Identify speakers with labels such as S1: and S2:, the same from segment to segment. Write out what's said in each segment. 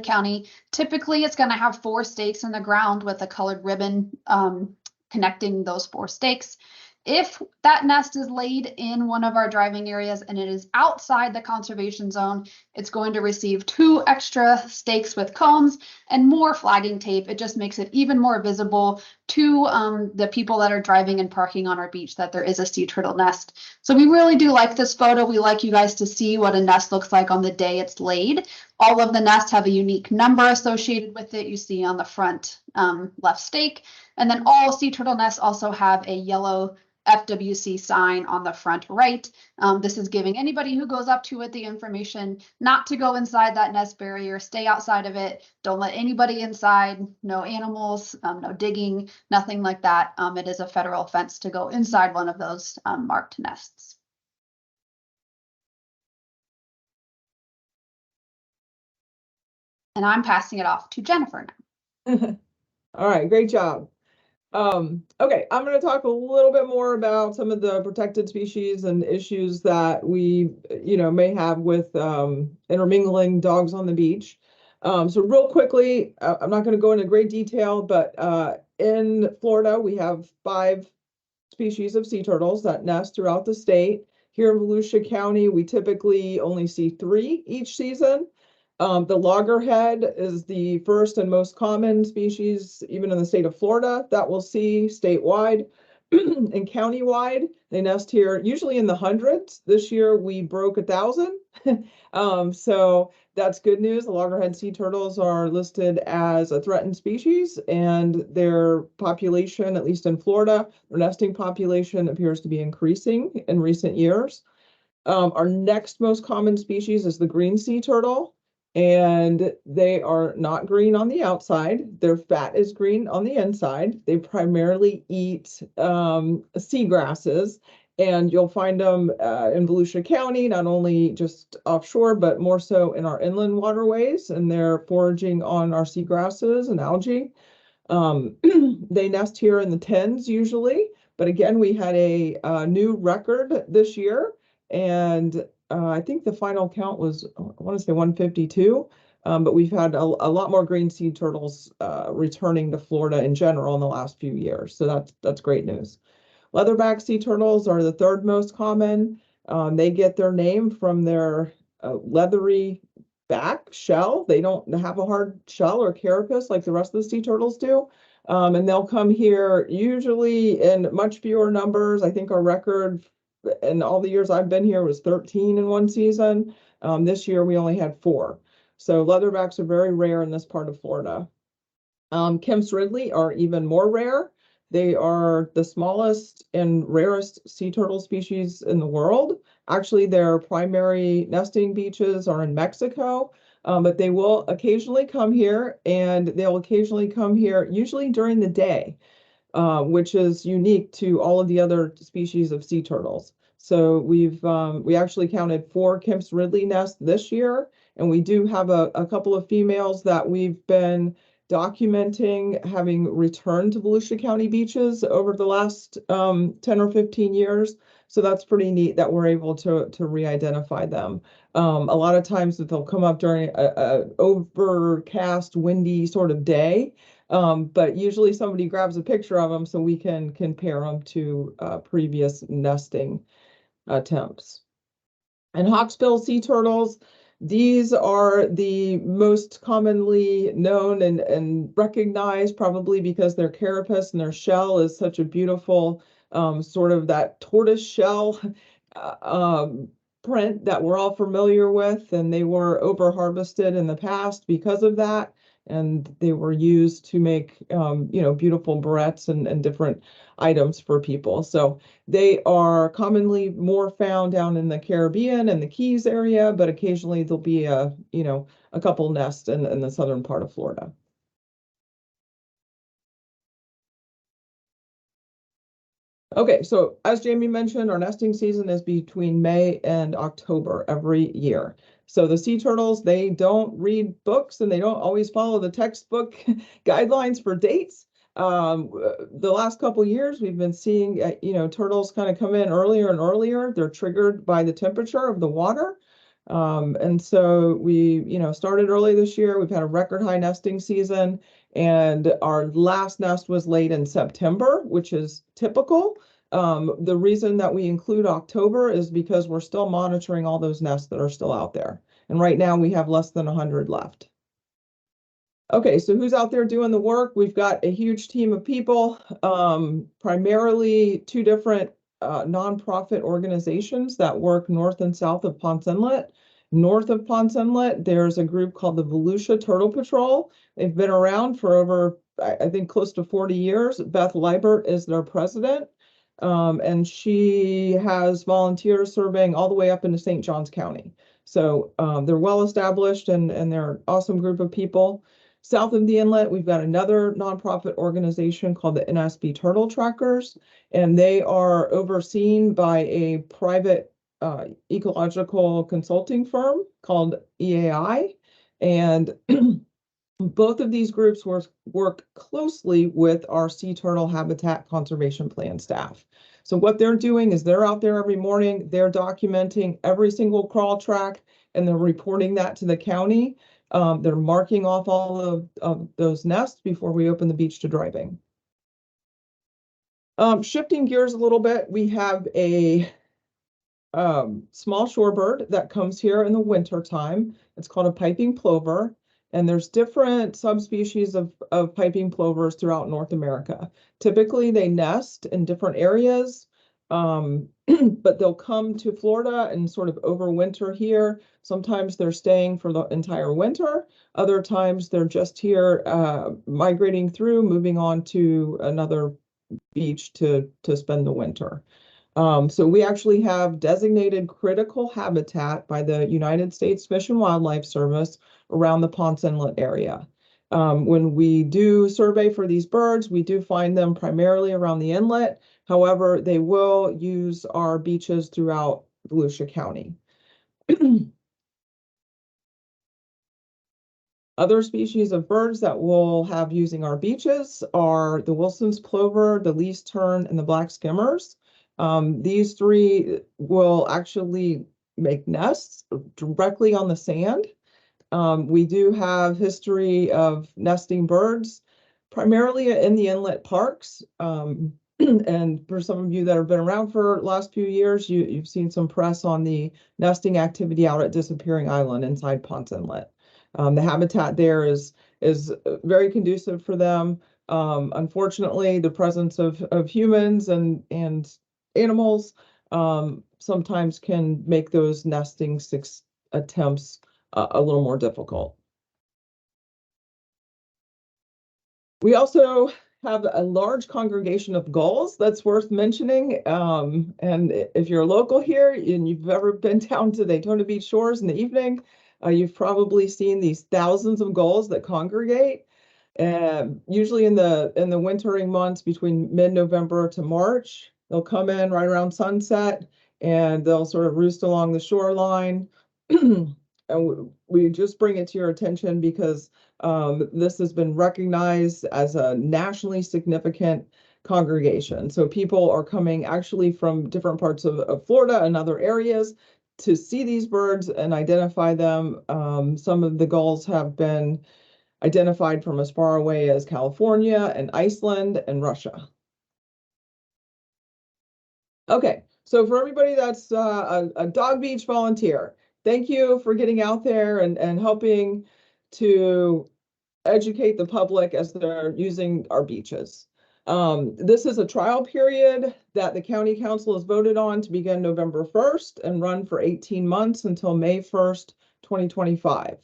S1: County. Typically, it's going to have 4 stakes in the ground with a colored ribbon connecting those 4 stakes. If that nest is laid in one of our driving areas and it is outside the conservation zone, it's going to receive 2 extra stakes with cones and more flagging tape. It just makes it even more visible to the people that are driving and parking on our beach that there is a sea turtle nest. So we really do like this photo. We like you guys to see what a nest looks like on the day it's laid. All of the nests have a unique number associated with it. You see on the front left stake. And then all sea turtle nests also have a yellow FWC sign on the front right. This is giving anybody who goes up to it the information not to go inside that nest barrier, stay outside of it, don't let anybody inside, no animals, no digging, nothing like that. It is a federal offense to go inside one of those marked nests. And I'm passing it off to Jennifer now.
S2: All right, great job. Okay, I'm going to talk a little bit more about some of the protected species and issues that we, may have with intermingling dogs on the beach. So real quickly, I'm not going to go into great detail, but in Florida, we have 5 species of sea turtles that nest throughout the state. Here in Volusia County, we typically only see 3 each season. The loggerhead is the first and most common species, even in the state of Florida, that we'll see statewide and countywide. They nest here usually in the hundreds. This year we broke 1,000. So that's good news. The loggerhead sea turtles are listed as a threatened species, and their population, at least in Florida, their nesting population appears to be increasing in recent years. Our next most common species is the green sea turtle. And they are not green on the outside. Their fat is green on the inside. They primarily eat seagrasses, and you'll find them in Volusia County, not only just offshore, but more so in our inland waterways, and they're foraging on our seagrasses and algae. They nest here in the tens usually, but again, we had a new record this year, and I think the final count was, I want to say 152, but we've had a lot more green sea turtles returning to Florida in general in the last few years. So that's great news. Leatherback sea turtles are the 3rd most common. They get their name from their leathery back shell. They don't have a hard shell or carapace like the rest of the sea turtles do. And they'll come here usually in much fewer numbers. I think our record in all the years I've been here was 13 in one season. This year we only had 4. So leatherbacks are very rare in this part of Florida. Kemp's Ridley are even more rare. They are the smallest and rarest sea turtle species in the world. Actually, their primary nesting beaches are in Mexico, but they will occasionally come here, and they'll occasionally come here usually during the day. Which is unique to all of the other species of sea turtles. So we actually counted 4 Kemp's Ridley nests this year, and we do have a couple of females that we've been documenting having returned to Volusia County beaches over the last 10 or 15 years. So that's pretty neat that we're able to re-identify them. A lot of times that they'll come up during a overcast, windy sort of day. But usually somebody grabs a picture of them so we can compare them to previous nesting attempts. And hawksbill sea turtles, these are the most commonly known and recognized, probably because their carapace and their shell is such a beautiful sort of that tortoise shell print that we're all familiar with, and they were over harvested in the past because of that. And they were used to make, beautiful barrettes and different items for people. So they are commonly more found down in the Caribbean and the Keys area, but occasionally there'll be a couple nests in the southern part of Florida. Okay, so as Jamie mentioned, our nesting season is between May and October every year. So the sea turtles, they don't read books and they don't always follow the textbook guidelines for dates. The last couple of years, we've been seeing, turtles kind of come in earlier and earlier. They're triggered by the temperature of the water. And so we, started early this year. We've had a record high nesting season, and our last nest was late in September, which is typical. The reason that we include October is because we're still monitoring all those nests that are still out there. And right now we have less than 100 left. Okay, so who's out there doing the work? We've got a huge team of people, primarily two different nonprofit organizations that work north and south of Ponce Inlet. North of Ponce Inlet, there's a group called the Volusia Turtle Patrol. They've been around for over, I think, close to 40 years. Beth Liebert is their president, and she has volunteers surveying all the way up into St. Johns County. So they're well established, and they're an awesome group of people. South of the inlet, we've got another nonprofit organization called the NSB Turtle Trackers, and they are overseen by a private ecological consulting firm called EAI. And both of these groups work closely with our sea turtle habitat conservation plan staff. So what they're doing is they're out there every morning, they're documenting every single crawl track, and they're reporting that to the county. They're marking off all of those nests before we open the beach to driving. Shifting gears a little bit, we have a small shorebird that comes here in the winter time. It's called a piping plover, and there's different subspecies of piping plovers throughout North America. Typically, they nest in different areas, but they'll come to Florida and sort of overwinter here. Sometimes they're staying for the entire winter. Other times they're just here migrating through, moving on to another beach to spend the winter. So we actually have designated critical habitat by the United States Fish and Wildlife Service around the Ponce Inlet area. When we do survey for these birds, we do find them primarily around the inlet. However, they will use our beaches throughout Volusia County. Other species of birds that we'll have using our beaches are the Wilson's plover, the least tern, and the black skimmers. These three will actually make nests directly on the sand. We do have history of nesting birds, primarily in the inlet parks. And for some of you that have been around for the last few years, you've seen some press on the nesting activity out at Disappearing Island inside Ponce Inlet. The habitat there is very conducive for them. Unfortunately, the presence of humans and animals sometimes can make those nesting attempts a little more difficult. We also have a large congregation of gulls that's worth mentioning. And if you're local here and you've ever been down to Daytona Beach shores in the evening, you've probably seen these thousands of gulls that congregate. Usually in the wintering months between mid-November to March, they'll come in right around sunset and they'll sort of roost along the shoreline. And we just bring it to your attention because this has been recognized as a nationally significant congregation. So people are coming actually from different parts of Florida and other areas to see these birds and identify them. Some of the gulls have been identified from as far away as California and Iceland and Russia. Okay, so for everybody that's a dog beach volunteer, thank you for getting out there and helping to educate the public as they're using our beaches. This is a trial period that the county council has voted on to begin November 1st and run for 18 months until May 1st, 2025.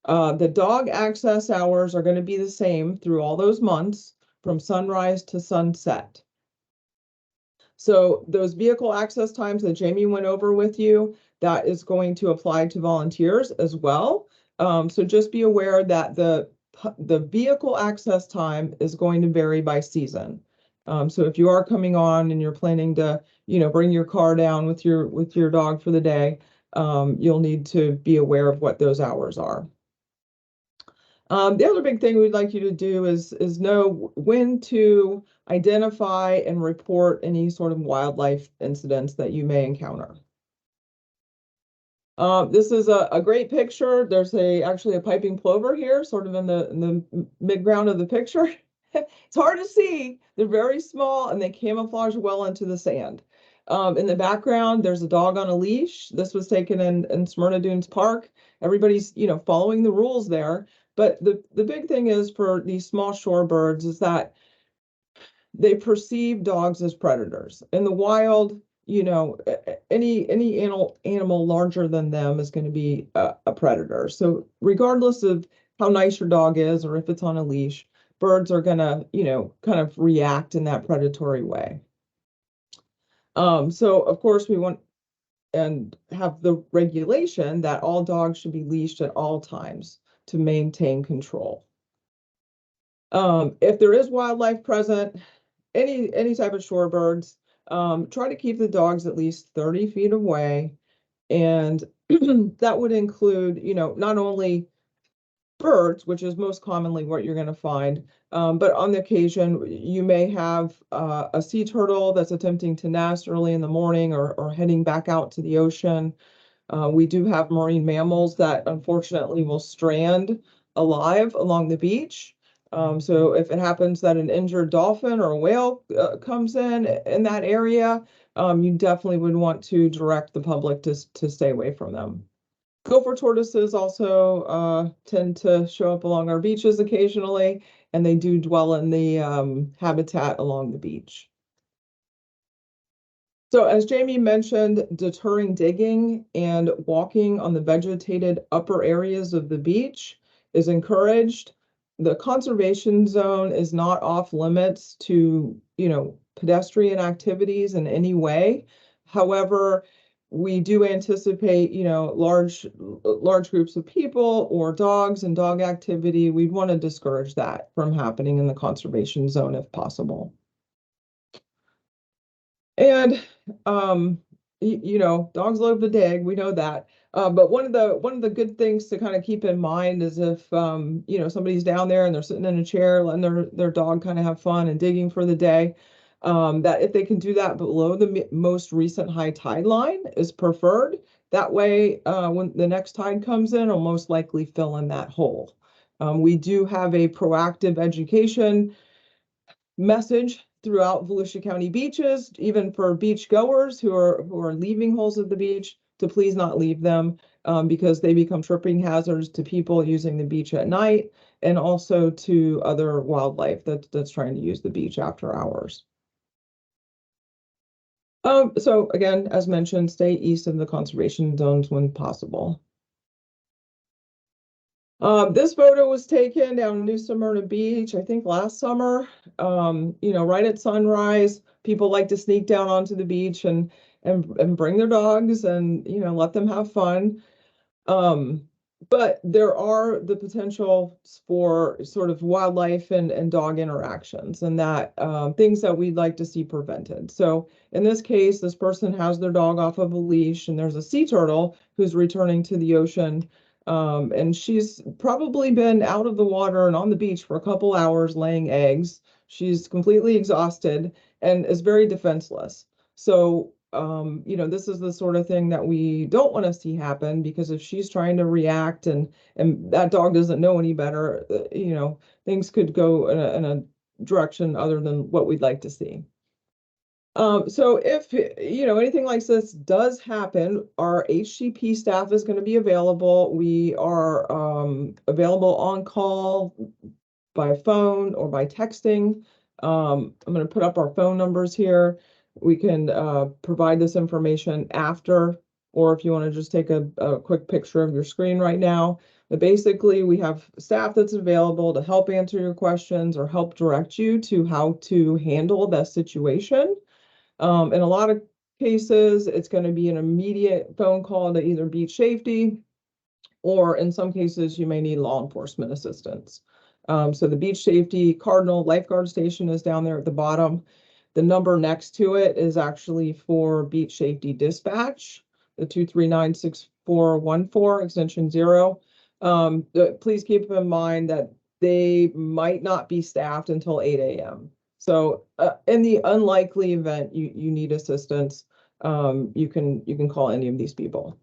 S2: The dog access hours are going to be the same through all those months from sunrise to sunset. So those vehicle access times that Jamie went over with you, that is going to apply to volunteers as well. So just be aware that the vehicle access time is going to vary by season. So if you are coming on and you're planning to, bring your car down with your dog for the day, you'll need to be aware of what those hours are. The other big thing we'd like you to do is know when to identify and report any sort of wildlife incidents that you may encounter. This is a great picture. There's actually a piping plover here, sort of in the mid-ground of the picture. It's hard to see. They're very small and they camouflage well into the sand. In the background, there's a dog on a leash. This was taken in Smyrna Dunes Park. Everybody's, following the rules there. But the big thing is for these small shorebirds is that they perceive dogs as predators. In the wild, any animal larger than them is going to be a predator. So regardless of how nice your dog is or if it's on a leash, birds are going to, kind of react in that predatory way. So of course we want and have the regulation that all dogs should be leashed at all times to maintain control. If there is wildlife present, any type of shorebirds, try to keep the dogs at least 30 feet away. And that would include, not only birds, which is most commonly what you're going to find, but on the occasion, you may have a sea turtle that's attempting to nest early in the morning or heading back out to the ocean. We do have marine mammals that unfortunately will strand alive along the beach. So if it happens that an injured dolphin or a whale comes in that area, you definitely would want to direct the public to stay away from them. Gopher tortoises also tend to show up along our beaches occasionally, and they do dwell in the habitat along the beach. So as Jamie mentioned, deterring digging and walking on the vegetated upper areas of the beach is encouraged. The conservation zone is not off limits to, pedestrian activities in any way. However, we do anticipate, large groups of people or dogs and dog activity. We'd want to discourage that from happening in the conservation zone if possible. And dogs love to dig. We know that. But one of the good things to kind of keep in mind is if somebody's down there and they're sitting in a chair letting their dog kind of have fun and digging for the day, that if they can do that below the most recent high tide line is preferred. That way, when the next tide comes in, it'll most likely fill in that hole. We do have a proactive education message throughout Volusia County beaches, even for beach goers who are leaving holes at the beach, to please not leave them because they become tripping hazards to people using the beach at night and also to other wildlife that's trying to use the beach after hours. So again, as mentioned, stay east of the conservation zones when possible. This photo was taken down New Smyrna Beach, I think last summer, right at sunrise. People like to sneak down onto the beach and bring their dogs and, let them have fun. But there are the potential for sort of wildlife and dog interactions and that things that we'd like to see prevented. So in this case, this person has their dog off of a leash and there's a sea turtle who's returning to the ocean. And she's probably been out of the water and on the beach for a couple hours laying eggs. She's completely exhausted and is very defenseless. So, this is the sort of thing that we don't want to see happen because if she's trying to react and that dog doesn't know any better, things could go in a direction other than what we'd like to see. So if, anything like this does happen, our HCP staff is going to be available. We are available on call by phone or by texting. I'm going to put up our phone numbers here. We can provide this information after, or if you want to just take a quick picture of your screen right now. But basically, we have staff that's available to help answer your questions or help direct you to how to handle the situation. In a lot of cases, it's going to be an immediate phone call to either beach safety, or in some cases, you may need law enforcement assistance. So the beach safety Cardinal lifeguard station is down there at the bottom. The number next to it is actually for beach safety dispatch, the 239-6414 extension 0. Please keep in mind that they might not be staffed until 8 a.m. So in the unlikely event you need assistance, you can call any of these people.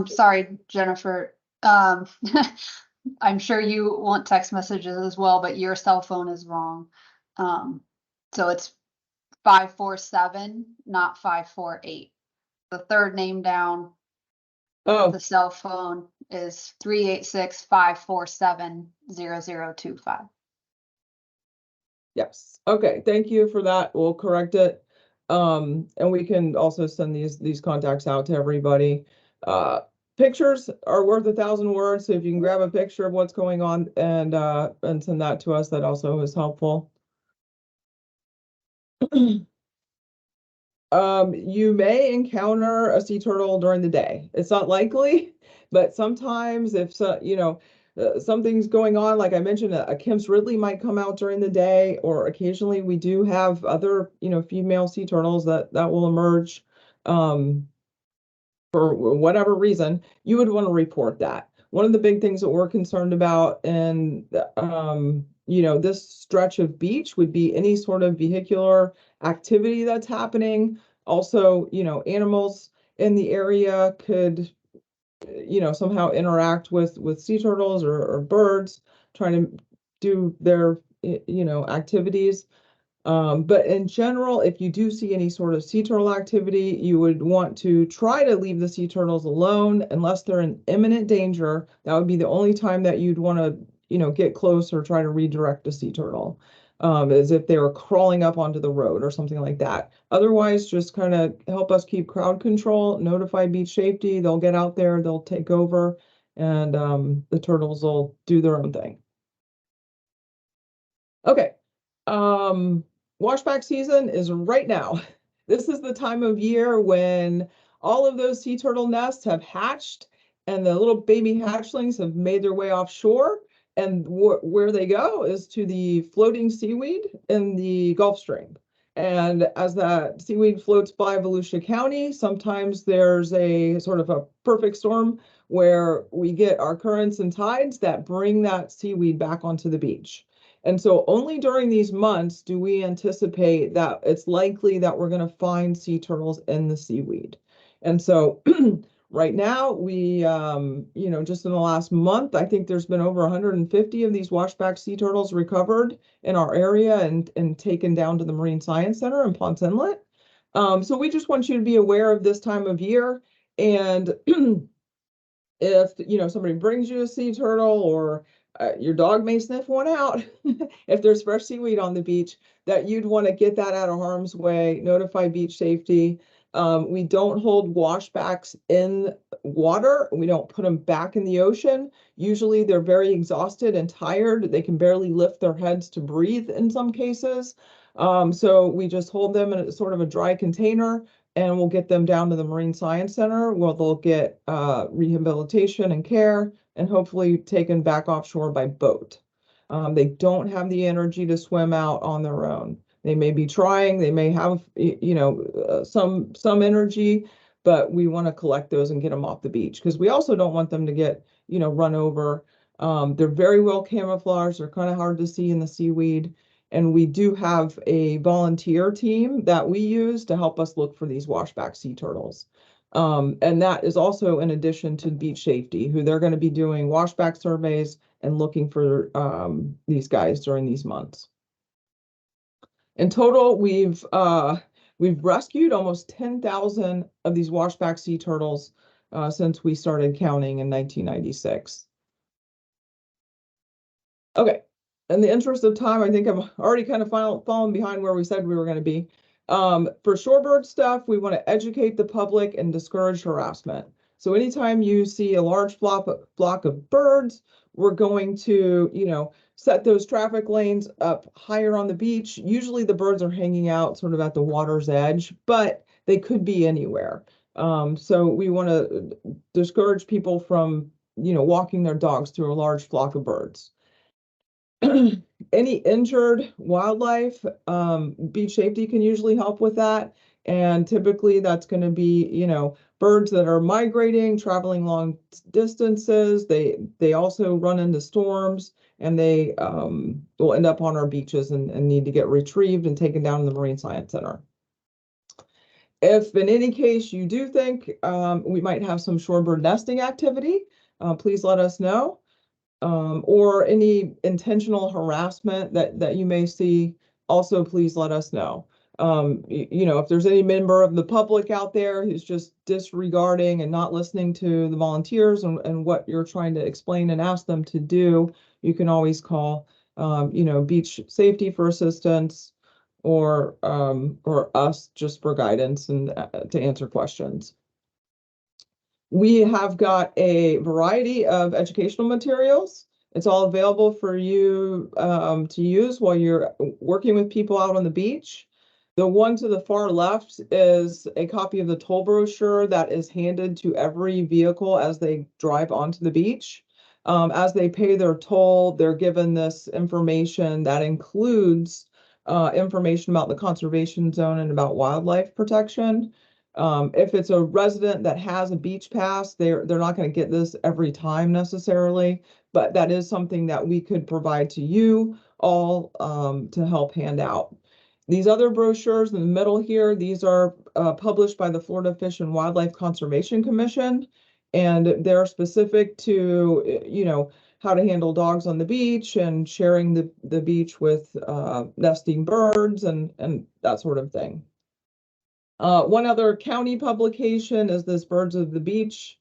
S1: Sorry, Jennifer. I'm sure you want text messages as well, but your cell phone is wrong. So it's 547, not 548. The third name down,
S2: Oh,
S1: the cell phone is 386-547-0025.
S2: yes. Okay, thank you for that. We'll correct it. And we can also send these contacts out to everybody. Pictures are worth 1,000 words, so if you can grab a picture of what's going on and send that to us, that also is helpful. You may encounter a sea turtle during the day. It's not likely, but sometimes if something's going on, like I mentioned, a Kemp's Ridley might come out during the day, or occasionally we do have other, female sea turtles that will emerge. For whatever reason, you would want to report that. One of the big things that we're concerned about in this stretch of beach would be any sort of vehicular activity that's happening. Also, animals in the area could, somehow interact with sea turtles or birds trying to do their, activities. But in general, if you do see any sort of sea turtle activity, you would want to try to leave the sea turtles alone unless they're in imminent danger. That would be the only time that you'd want to, get close or try to redirect a sea turtle, as if they were crawling up onto the road or something like that. Otherwise, just kind of help us keep crowd control, notify beach safety. They'll get out there, they'll take over, and the turtles will do their own thing. Okay. Washback season is right now. This is the time of year when all of those sea turtle nests have hatched and the little baby hatchlings have made their way offshore. And where they go is to the floating seaweed in the Gulf Stream. And as that seaweed floats by Volusia County, sometimes there's a sort of a perfect storm where we get our currents and tides that bring that seaweed back onto the beach. And so only during these months do we anticipate that it's likely that we're going to find sea turtles in the seaweed. And so right now we, just in the last month, I think there's been over 150 of these washback sea turtles recovered in our area and taken down to the Marine Science Center in Ponce Inlet. So we just want you to be aware of this time of year. And if, somebody brings you a sea turtle or your dog may sniff one out if there's fresh seaweed on the beach, that you'd want to get that out of harm's way, notify beach safety. We don't hold washbacks in water. We don't put them back in the ocean. Usually they're very exhausted and tired. They can barely lift their heads to breathe in some cases. So we just hold them in a sort of a dry container, and we'll get them down to the Marine Science Center where they'll get rehabilitation and care and hopefully taken back offshore by boat. They don't have the energy to swim out on their own. They may be trying, they may have, some energy, but we want to collect those and get them off the beach because we also don't want them to get, run over. They're very well camouflaged. They're kind of hard to see in the seaweed. And we do have a volunteer team that we use to help us look for these washback sea turtles. And that is also in addition to beach safety, who they're going to be doing washback surveys and looking for these guys during these months. In total, we've rescued almost 10,000 of these washback sea turtles since we started counting in 1996. Okay. In the interest of time, I think I'm already kind of falling behind where we said we were going to be. For shorebird stuff, we want to educate the public and discourage harassment. So anytime you see a large flock of birds, we're going to, set those traffic lanes up higher on the beach. Usually the birds are hanging out sort of at the water's edge, but they could be anywhere. So we want to discourage people from, walking their dogs through a large flock of birds. Any injured wildlife, beach safety can usually help with that. And typically that's going to be, birds that are migrating, traveling long distances. They also run into storms and they will end up on our beaches and need to get retrieved and taken down to the Marine Science Center. If in any case you do think we might have some shorebird nesting activity, please let us know. Or any intentional harassment that you may see, also please let us know. If there's any member of the public out there who's just disregarding and not listening to the volunteers and what you're trying to explain and ask them to do, you can always call, beach safety for assistance or us just for guidance and to answer questions. We have got a variety of educational materials. It's all available for you to use while you're working with people out on the beach. The one to the far left is a copy of the toll brochure that is handed to every vehicle as they drive onto the beach. As they pay their toll, they're given this information that includes information about the conservation zone and about wildlife protection. If it's a resident that has a beach pass, they're not going to get this every time necessarily, but that is something that we could provide to you all to help hand out. These other brochures in the middle here, these are published by the Florida Fish and Wildlife Conservation Commission, and they're specific to, how to handle dogs on the beach and sharing the beach with nesting birds and that sort of thing. One other county publication is this Birds of the Beach.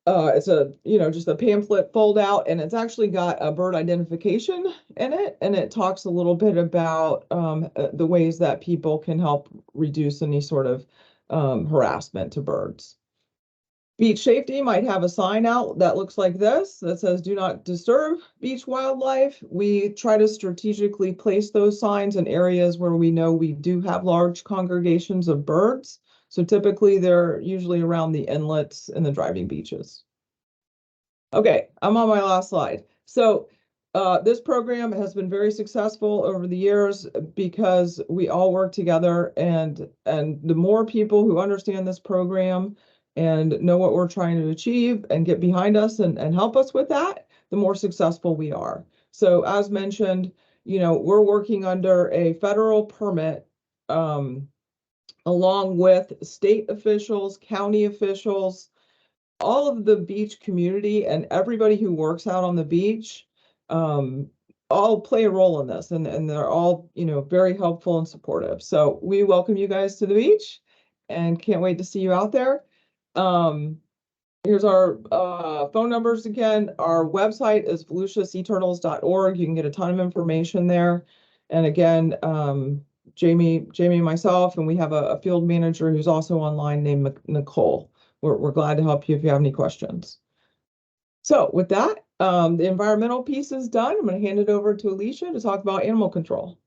S2: It's just a pamphlet fold out, and it's actually got a bird identification in it, and it talks a little bit about the ways that people can help reduce any sort of harassment to birds. Beach safety might have a sign out that looks like this that says "Do not disturb beach wildlife." We try to strategically place those signs in areas where we know we do have large congregations of birds. So typically they're usually around the inlets and the driving beaches. Okay, I'm on my last slide. So this program has been very successful over the years because we all work together, and the more people who understand this program and know what we're trying to achieve and get behind us and help us with that, the more successful we are. So as mentioned, we're working under a federal permit along with state officials, county officials, all of the beach community and everybody who works out on the beach, all play a role in this, and they're all, very helpful and supportive. So we welcome you guys to the beach and can't wait to see you out there. Here's our phone numbers again. Our website is volusiaseaturtles.org. You can get a ton of information there. And again, Jamie and myself, and we have a field manager who's also online named Nicole. We're glad to help you if you have any questions. So with that, the environmental piece is done. I'm going to hand it over to Alicia to talk about animal control.